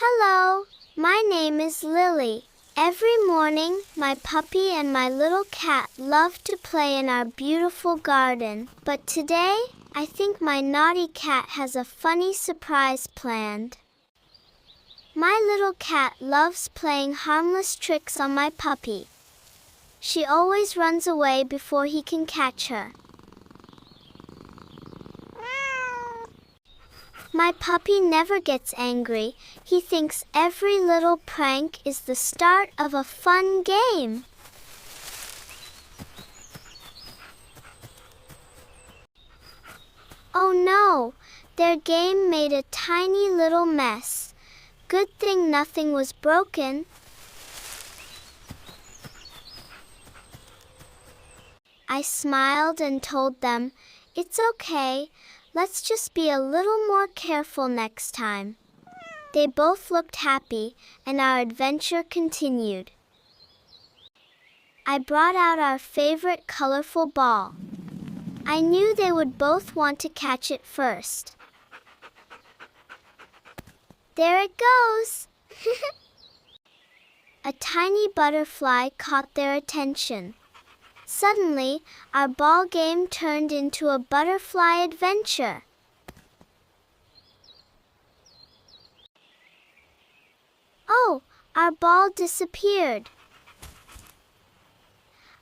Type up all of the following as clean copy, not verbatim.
Hello, my name is Lily. Every morning, my puppy and my little cat love to play in our beautiful garden. But today, I think my naughty cat has a funny surprise planned. My little cat loves playing harmless tricks on my puppy. She always runs away before he can catch her. My puppy never gets angry. He thinks every little prank is the start of a fun game. Oh no, their game made a tiny little mess. Good thing nothing was broken. I smiled and told them, "It's okay. Let's just be a little more careful next time." They both looked happy, and our adventure continued. I brought out our favorite colorful ball. I knew they would both want to catch it first. There it goes! A tiny butterfly caught their attention. Suddenly, our ball game turned into a butterfly adventure. Oh, our ball disappeared.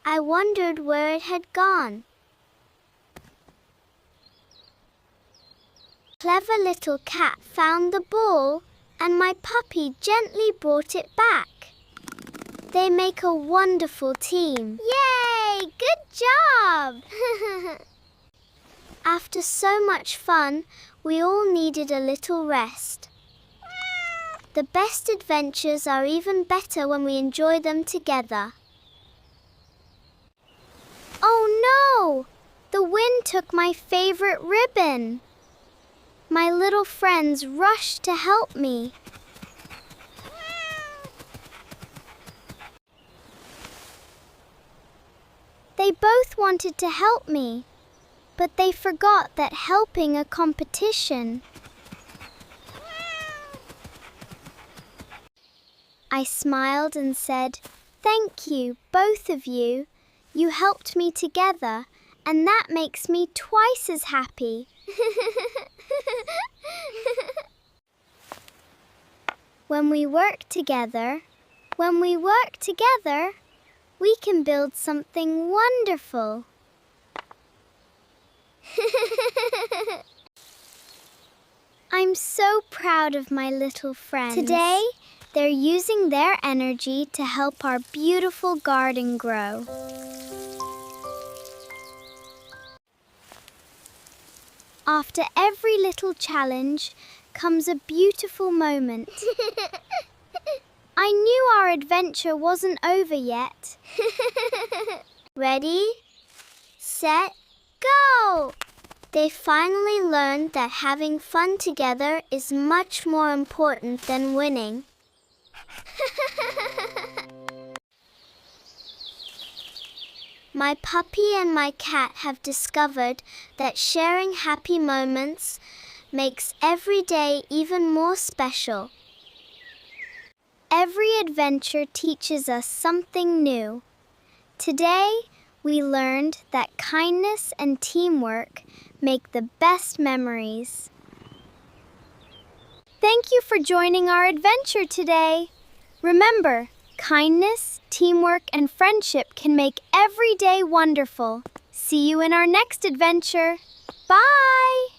I wondered where it had gone. Clever little cat found the ball, and my puppy gently brought it back. They make a wonderful team. Yay! Good job! After so much fun, we all needed a little rest. The best adventures are even better when we enjoy them together. Oh no! The wind took my favorite ribbon. My little friends rushed to help me. They both wanted to help me, but they forgot that helping a competition. I smiled and said, "Thank you, both of you. You helped me together, and that makes me twice as happy." When we work together, we can build something wonderful. I'm so proud of my little friends. Today, they're using their energy to help our beautiful garden grow. After every little challenge comes a beautiful moment. I knew our adventure wasn't over yet. Ready, set, go! They finally learned that having fun together is much more important than winning. My puppy and my cat have discovered that sharing happy moments makes every day even more special. Every adventure teaches us something new. Today, we learned that kindness and teamwork make the best memories. Thank you for joining our adventure today. Remember, kindness, teamwork, and friendship can make every day wonderful. See you in our next adventure. Bye!